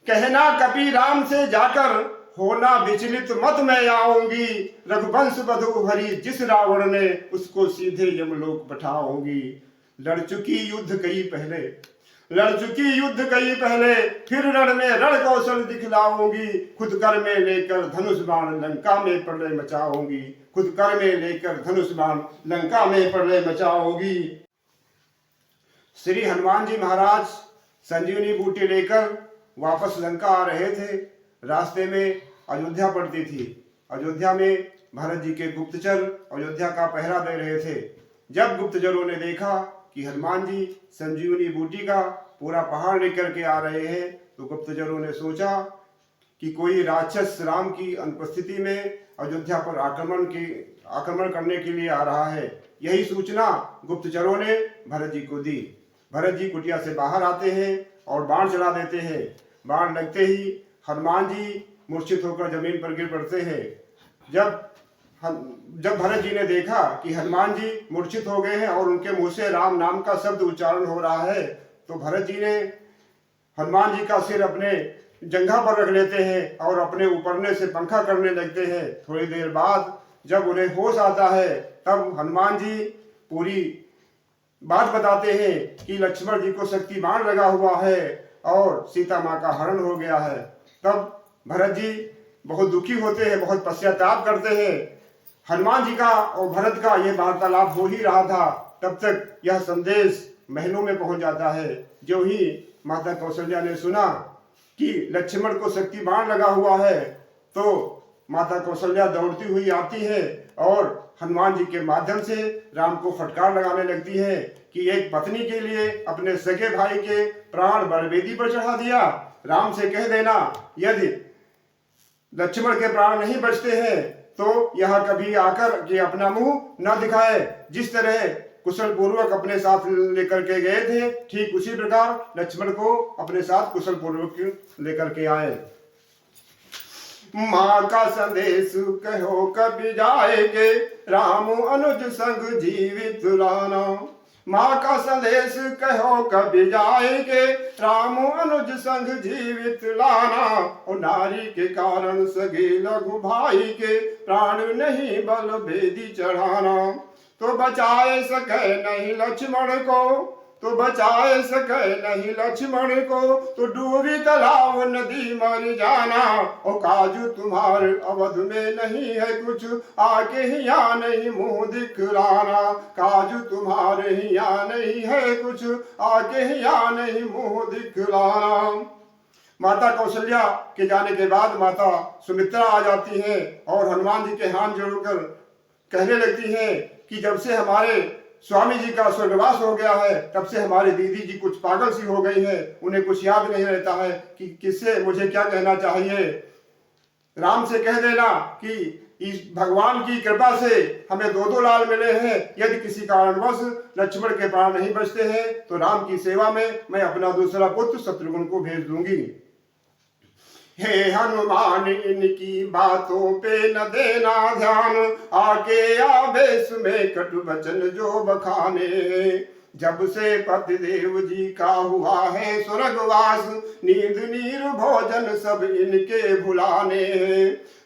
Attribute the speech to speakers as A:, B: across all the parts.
A: कहना कपि राम से जाकर, होना विचलित मत मैं आऊंगी। रघुवंश बधु हरि जिस रावण ने, उसको सीधे यमलोक बैठाऊंगी। लड़ चुकी युद्ध कई पहले, लड़ चुकी युद्ध कई पहले, फिर रण में रण कौशल दिखलाऊंगी। खुद कर में लेकर धनुष बाण लंका में प्रलय मचाऊंगी। खुद कर में लेकर धनुष बाण लंका में प्रलय मचाऊंगी। श्री हनुमान जी महाराज संजीवनी बूटी लेकर वापस लंका आ रहे थे। रास्ते में अयोध्या पड़ती थी। अयोध्या में भरत जी के गुप्तचर अयोध्या का पहरा दे रहे थे। जब गुप्तचरों ने देखा कि हनुमान जी संजीवनी बूटी का पूरा पहाड़ लेकर के आ रहे हैं, तो गुप्तचरों ने सोचा कि कोई राक्षस राम की अनुपस्थिति में अयोध्या पर आक्रमण करने के लिए आ रहा है। यही सूचना गुप्तचरों ने भरत जी को दी। भरत जी कुटिया से बाहर आते हैं और बाण चला देते हैं। बाण लगते ही हनुमान जी मूर्छित होकर जमीन पर गिर पड़ते हैं। जब भरत जी ने देखा कि हनुमान जी मूर्छित हो गए हैं और उनके मुंह से राम नाम का शब्द उच्चारण हो रहा है, तो भरत जी ने हनुमान जी का सिर अपने जंघा पर रख लेते हैं और अपने ऊपरने से पंखा करने लगते हैं। थोड़ी देर बाद जब उन्हें होश आता है, तब हनुमान जी पूरी बात बताते हैं कि लक्ष्मण जी को शक्ति बाण लगा हुआ है और सीता माँ का हरण हो गया है। तब भरत जी बहुत दुखी होते हैं, बहुत पश्चाताप करते हैं। हनुमान जी का और भरत का ये वार्तालाप हो ही रहा था, तब तक यह संदेश महलों में पहुंच जाता है। जो ही माता कौशल्या ने सुना कि लक्ष्मण को शक्ति बाण लगा हुआ है, तो माता कौशल्या दौड़ती हुई आती है और हनुमान जी के माध्यम से राम को फटकार लगाने लगती है कि एक पत्नी के लिए अपने सगे भाई के प्राण बलवेदी पर चढ़ा दिया। राम से कह देना यदि लक्ष्मण के प्राण नहीं बचते हैं तो यह कभी आकर के अपना मुंह न दिखाए। जिस तरह कुशल पूर्वक अपने साथ लेकर के गए थे, ठीक उसी प्रकार लक्ष्मण को अपने साथ कुशल पूर्वक लेकर के आए। माँ का संदेश कहो कभी जाएगे, राम अनुज संग जीवित लाना। माँ का संदेश कहो कभी जाएगे, राम अनुज संग जीवित लाना। और नारी के कारण सगे लघु भाई के, प्राण नहीं बल भेदी चढ़ाना। तो बचाए सके नहीं लक्ष्मण को, तो बचाए सके नहीं लक्ष्मण को, तो डूबी तालाब नदी मर जाना। और काजू तुम्हारे अवध में नहीं है कुछ, आके ही यहाँ नहीं मुंह दिखलाना। काजू तुम्हारे ही यहाँ नहीं है कुछ, आके ही यहाँ नहीं मुंह दिखलाना। माता कौशल्या के जाने के बाद माता सुमित्रा आ जाती है और हनुमान जी के हाथ जोड़कर कहने लगती है कि जब से हमारे स्वामी जी का स्वर्गवास हो गया है, तब से हमारी दीदी जी कुछ पागल सी हो गई है। उन्हें कुछ याद नहीं रहता है कि किससे मुझे क्या कहना चाहिए। राम से कह देना कि इस भगवान की कृपा से हमें दो लाल मिले हैं। यदि किसी कारणवश लक्ष्मण के प्राण नहीं बचते हैं तो राम की सेवा में मैं अपना दूसरा पुत्र शत्रुघ्न को भेज दूंगी। हे हनुमान इनकी बातों पे न देना ध्यान, आके आवेश में कटु वचन जो बखाने। जब से पतिदेव जी का हुआ है स्वर्गवास, नींद नीर भोजन सब इनके भुलाने।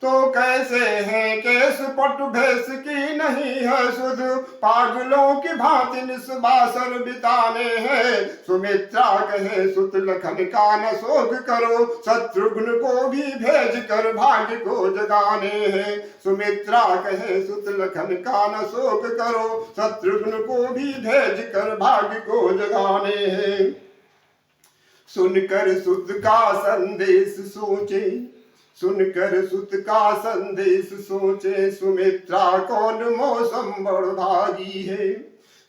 A: तो कैसे है केस पट भेष की नहीं है सुध, पागलों की भांति निस्वासर बिताने हैं। सुमित्रा कहे सुत लखन का न शोक करो, शत्रुघ्न को भी भेज कर भाग्य को जगाने हैं। सुमित्रा कहे सुत लखन का न शोक करो, शत्रुघ्न को भी भेज कर भाग्य को जगाने हैं। सुनकर सुत का संदेश सोचे, सुनकर सुत का संदेश सोचे, सुमित्रा कौन मौसम बड़ भागी है।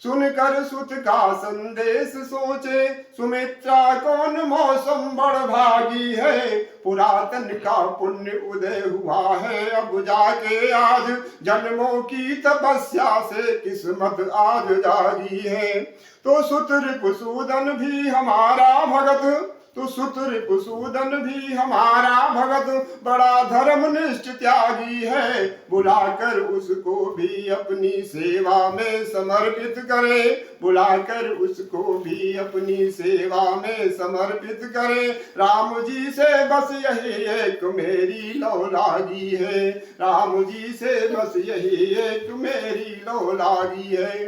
A: सुनकर सुत का संदेश सोचे, सुमित्रा कौन मौसम बड़ भागी है। पुरातन का पुण्य उदय हुआ है, अब जाके आज जन्मों की तपस्या से किस्मत आज जागी है। तो सुत रिपुसूदन भी हमारा भगत, तो सुतरिपुसूदन भी हमारा भगत बड़ा धर्मनिष्ठ त्यागी है, बुलाकर उसको भी अपनी सेवा में समर्पित करे, बुलाकर उसको भी अपनी सेवा में समर्पित करे। राम जी से बस यही एक मेरी लौलागी है, राम जी से बस यही एक मेरी लौलागी है।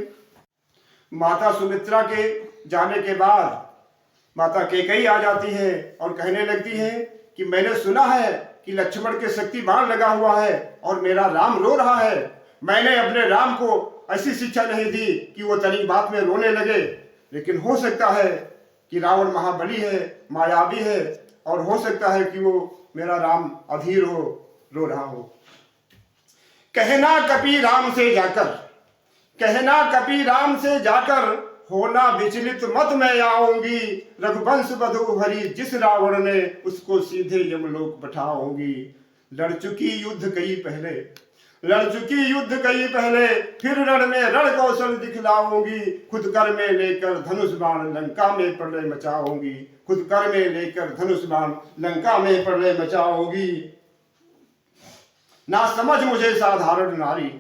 A: माता सुमित्रा के जाने के बाद माता कैकेयी आ जाती है और कहने लगती है कि मैंने सुना है कि लक्ष्मण के शक्ति बाण लगा हुआ है और मेरा राम रो रहा है। मैंने अपने राम को ऐसी शिक्षा नहीं दी कि वो तनिक बात में रोने लगे, लेकिन हो सकता है कि रावण महाबली है, मायावी है, और हो सकता है कि वो मेरा राम अधीर हो, रो रहा हो। कहना कपि राम से जाकर, कहना कपि राम से जाकर, होना विचलित मत मैं आऊंगी, रघुवंश वधु हरि जिस रावण ने उसको सीधे यमलोक बैठाऊंगी। लड़ चुकी युद्ध कई पहले, लड़ चुकी युद्ध कई पहले, फिर रण में रण कौशल दिखलाऊंगी, खुद कर में लेकर धनुष बाण लंका में प्रलय मचाऊंगी, खुद कर में लेकर धनुष बाण लंका में प्रलय मचाऊंगी। ना समझ मुझे साधारण नारी,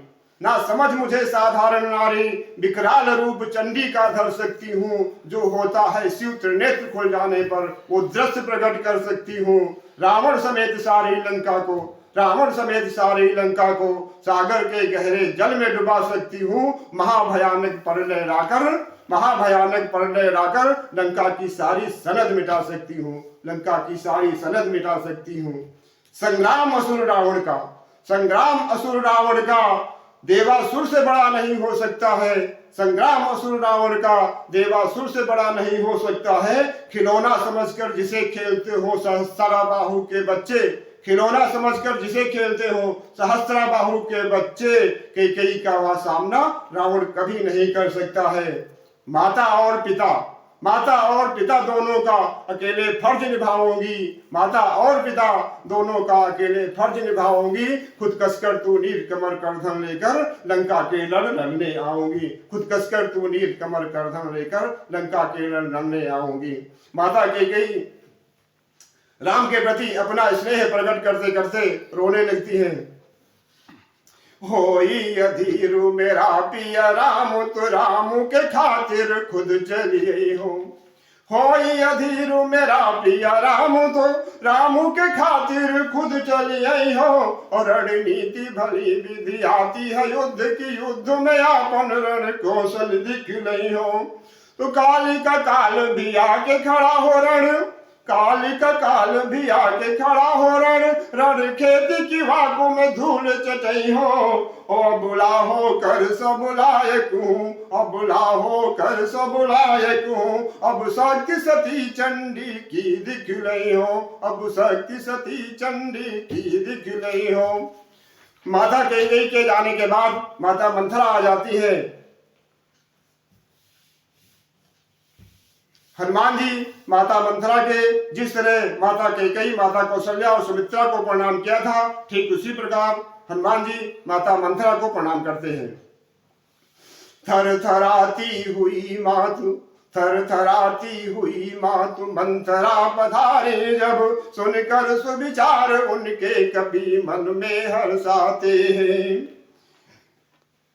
A: ना समझ मुझे साधारण नारी, विकराल रूप चंडी का धर सकती हूँ, जो होता है शिव त्रिनेत्र खोल जाने पर वो दृश्य प्रकट कर सकती हूँ। रावण समेत सारी लंका को, रावण समेत सारी लंका को सागर के गहरे जल में डुबा सकती हूँ। महाभयानक प्रलय लाकर, महाभयानक प्रलय लाकर लंका की सारी सनद मिटा सकती हूँ, लंका की सारी सनद मिटा सकती हूँ। संग्राम असुर रावण का, संग्राम असुर रावण का देवासुर से बड़ा नहीं हो सकता है, संग्राम असुर रावण का देवासुर से बड़ा नहीं हो सकता है। खिलौना समझकर जिसे खेलते हो सहस्त्राबाहु के बच्चे, खिलौना समझकर जिसे खेलते हो सहस्त्राबाहु के बच्चे, कैकेयी का वह सामना रावण कभी नहीं कर सकता है। माता और पिता, माता और पिता दोनों का अकेले फर्ज निभाऊंगी, माता और पिता दोनों का अकेले फर्ज निभाऊंगी। खुद कसकर तू नील कमर करधन लेकर लंका के लड़ लड़ने आऊंगी, खुद कसकर तू नील कमर करधन लेकर लंका के लड़ लड़ने आऊंगी। माता कैकेयी राम के प्रति अपना स्नेह प्रकट करते करते रोने लगती है। होई अधीरु मेरा पिया राम, तो राम के खातिर खुद चलिए हो। होई अधीरु मेरा पिया राम, तो राम के खातिर खुद चलिए हो। और रणनीति भली विधि आती है युद्ध की, युद्ध में आपन रण कौशल दिखलई हो। तो काली का काल भी आके खड़ा हो रण, काली का काल भी आके खड़ा हो रण, रण खेती की वाकों में धूल चटई हो। ओ बुलाहो कर सब लायक हूँ, अब बुलाहो कर सब लायक हूँ। अब शक्ति सती चंडी की दिखलई हो, अब शक्ति सती चंडी की दिखलई हो। माता कैकेयी के जाने के बाद माता मंथरा आ जाती है। हनुमान जी माता मंथरा के जिस तरह माता कैकेयी, माता कौशल्या और सुमित्रा को प्रणाम किया था, ठीक उसी प्रकार हनुमान जी माता मंथरा को प्रणाम करते हैं। थर थराती हुई मातु, थर थराती हुई मातु मंथरा पधारे जब, सुनकर सुविचार उनके कभी मन में हर्षाते हैं।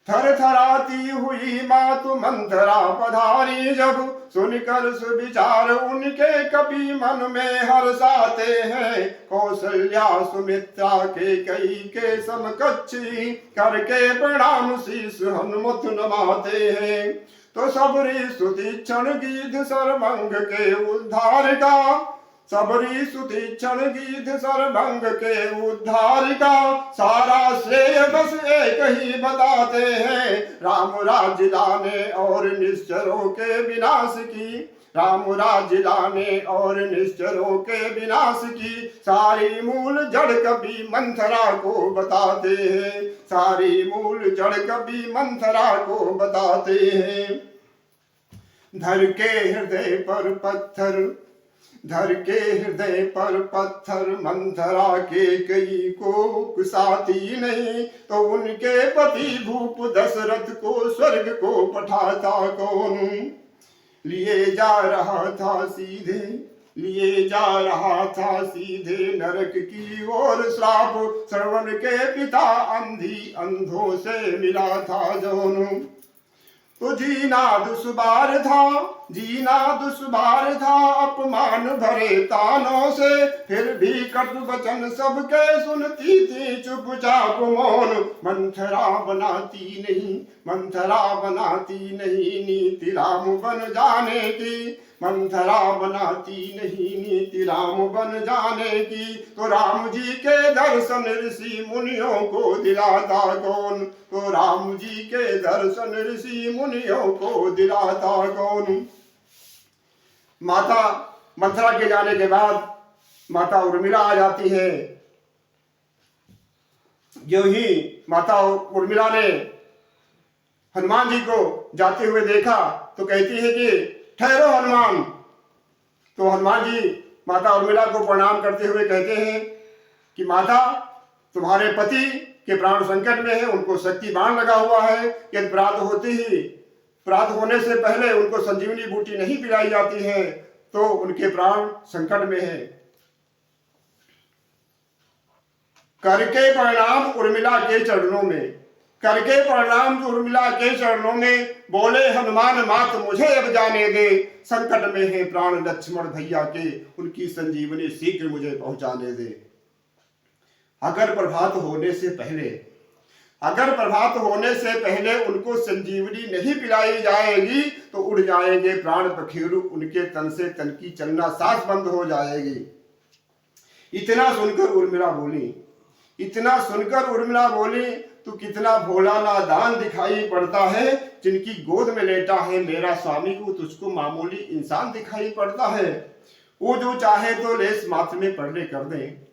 A: थर थराती हुई मातु मंथरा पधारी जब, सुनकर सुविचार उनके कभी मन में हर्षाते हैं। कौशल्या सुमित्रा कैकेयी के समकक्षी, करके प्रणाम शीश हनुमत नमाते हैं। तो सबरी स्तुति क्षण गीत सर्वंग के उद्धार का, सबरी स्तुति क्षण गीत सर्वंग के उद्धार का। सारा श्रेय बस एक ही बताते हैं, राम राज्य लाने और निश्चरों के विनाश की, राम राज्य लाने और निश्चरों के विनाश की। सारी मूल जड़ कभी मंथरा को बताते हैं, सारी मूल जड़ कभी मंथरा को बताते हैं। धर के हृदय पर पत्थर, धर के हृदय पर पत्थर मंथरा कैकेयी को उकसाती नहीं, तो उनके पति भूप दशरथ को स्वर्ग को पठाता कौन। लिए जा रहा था सीधे, लिए जा रहा था सीधे नरक की ओर। श्राप श्रवण के पिता अंधी अंधों से मिला था जोनु। तो जीना दुश्वार था, जीना दुश्वार था अपमान भरे तानों से। फिर भी कटु वचन सबके सुनती थी चुपचाप मौन। मंथरा बनाती नहीं, मंथरा बनाती नहीं नीति राम बन जाने की। मंथरा बनाती नहीं नीति राम बन जाने की। तो राम जी के दर्शन ऋषि मुनियों को दिलाता कौन। तो राम जी के दर्शन ऋषि मुनियों को दिलाता कौन। माता मंथरा के जाने के बाद माता उर्मिला आ जाती है। जो ही माता उर्मिला ने हनुमान जी को जाते हुए देखा तो कहती है कि ठहरो हनुमान। तो हनुमान जी माता उर्मिला को प्रणाम करते हुए कहते हैं कि माता, तुम्हारे पति के प्राण संकट में है, उनको शक्ति बाण लगा हुआ है। यदि प्रात होने से पहले उनको संजीवनी बूटी नहीं पिलाई जाती है तो उनके प्राण संकट में है। करके प्रणाम उर्मिला के चरणों में, करके प्रणाम उर्मिला के चरणों में बोले हनुमान मात मुझे अब जाने दे। संकट में है प्राण लक्ष्मण भैया के, उनकी संजीवनी शीघ्र मुझे पहुंचाने दे। अगर प्रभात होने से पहले उनको संजीवनी नहीं पिलाई जाएगी तो उड़ जाएंगे प्राण पखेरु, उनके तन से तन की चलना सांस बंद हो जाएगी। इतना सुनकर उर्मिला बोली तो कितना भोला नादान दिखाई पड़ता है। जिनकी गोद में लेटा है मेरा स्वामी को तुझको मामूली इंसान दिखाई पड़ता है। वो जो चाहे तो लेस माथ में पर्दे कर दे,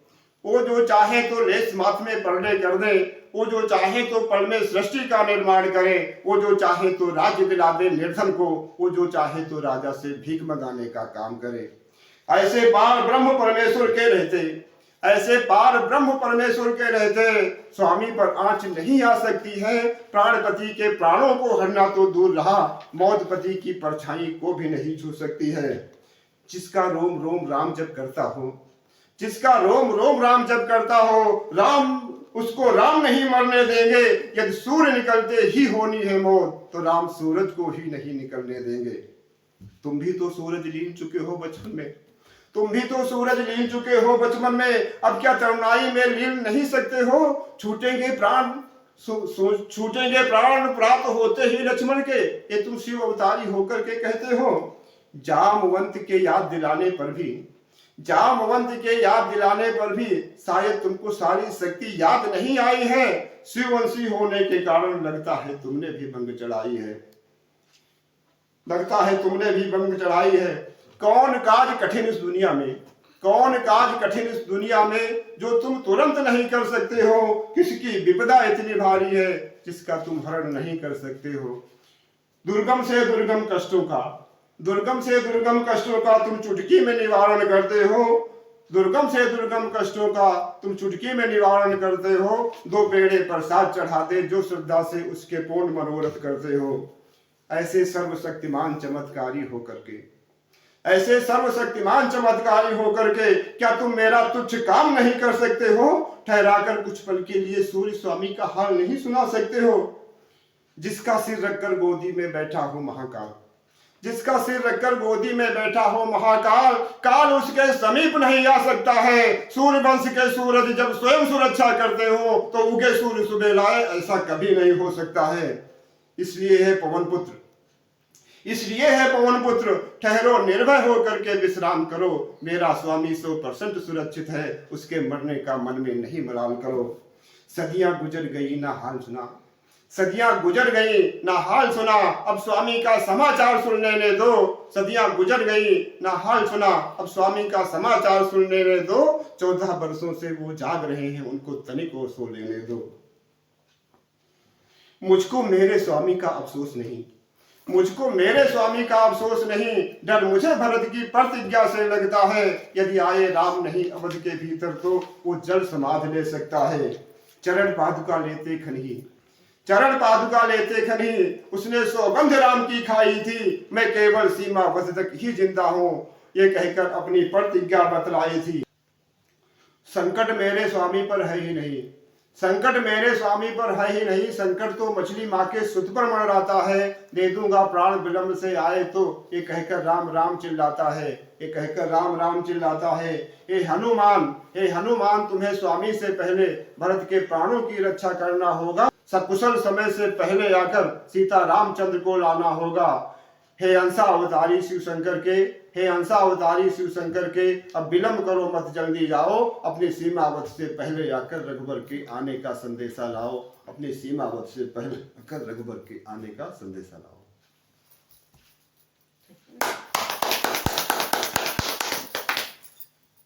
A: वो जो चाहे तो लेस माथ में पर्दे कर दे, वो जो चाहे तो पल में सृष्टि का निर्माण करे, वो जो चाहे तो राज्य दिला दे निर्धन को, वो जो चाहे तो राजा से भीख मंगाने का काम करे। ऐसे पार ब्रह्म परमेश्वर के रहते स्वामी पर आंच नहीं आ सकती है। प्राणपति के प्राणों को हरना तो दूर रहा, मौतपति की परछाई को भी नहीं छू सकती है। जिसका रोम रोम राम जब करता हो, जिसका रोम रोम राम जब करता हो, राम उसको राम नहीं मरने देंगे। यदि सूर्य निकलते ही होनी है मौत तो राम सूरज को ही नहीं निकलने देंगे। तुम भी तो सूरज लीन चुके हो बचपन में, अब क्या तरुणाई में लीन नहीं सकते हो। छूटेंगे प्राण प्राप्त होते ही लक्ष्मण के, ये तुम शिव अवतारी होकर के कहते हो। जामवंत के याद दिलाने पर भी शायद तुमको सारी शक्ति याद नहीं आई है। शिववंशी होने के कारण लगता है तुमने भी भंग चढ़ाई है। कौन काज कठिन इस दुनिया में जो तुम तुरंत नहीं कर सकते हो। किसकी विपदा इतनी भारी है जिसका तुम हरण नहीं कर सकते हो। दुर्गम से दुर्गम कष्टों का तुम चुटकी में निवारण करते हो। दो पेड़े प्रसाद चढ़ाते जो श्रद्धा से उसके पूर्ण मनोरथ करते हो। ऐसे सर्वशक्तिमान चमत्कारी होकर के क्या तुम मेरा तुच्छ काम नहीं कर सकते हो। ठहराकर कुछ पल के लिए सूर्य स्वामी का हाल नहीं सुना सकते हो। जिसका सिर रखकर गोदी में बैठा हो महाकाल, काल उसके समीप नहीं आ सकता है। सूर्यवंश के सूरज जब स्वयं सुरक्षा करते हो तो उगे सूर्य सुबह लाए, ऐसा कभी नहीं हो सकता है। इसलिए है पवन पुत्र ठहरो, निर्भय होकर के विश्राम करो। मेरा स्वामी 100% सुरक्षित है, उसके मरने का मन में नहीं मलाल करो। सदियां गुजर गई ना हाल सुना, अब स्वामी का समाचार सुन लेने दो। 14 वर्षों से वो जाग रहे हैं, उनको तनिक और सो लेने दो। मुझको मेरे स्वामी का अफसोस नहीं, डर मुझे भरत की प्रतिज्ञा से लगता है। यदि आए राम नहीं अवध के भीतर तो वो जल समाध ले सकता है। चरण पादुका लेते खनी उसने सौगंध राम की खाई थी। मैं केवल सीमा वध तक ही जिंदा हूँ, ये कहकर अपनी प्रतिज्ञा बतलाई थी। संकट मेरे स्वामी पर है ही नहीं, संकट मेरे स्वामी पर है ही नहीं, संकट तो मछली माँ के सुत पर मंडराता है। दे दूंगा प्राण विलंब से आए तो, ये कहकर राम राम चिल्लाता है, ये कहकर राम राम चिल्लाता है। हे हनुमान, हे हनुमान, तुम्हें स्वामी से पहले भरत के प्राणों की रक्षा करना होगा। सकुशल समय से पहले आकर सीता रामचंद्र को लाना होगा। हे अंशावतारी शिव शंकर के, हे अंशावतारी शिव शंकर के, अब विलंब करो मत, जल्दी जाओ, अपनी सीमावत से पहले आकर रघुबर के आने का संदेशा लाओ, अपनी सीमावत से पहले आकर रघुबर के आने का संदेशा लाओ।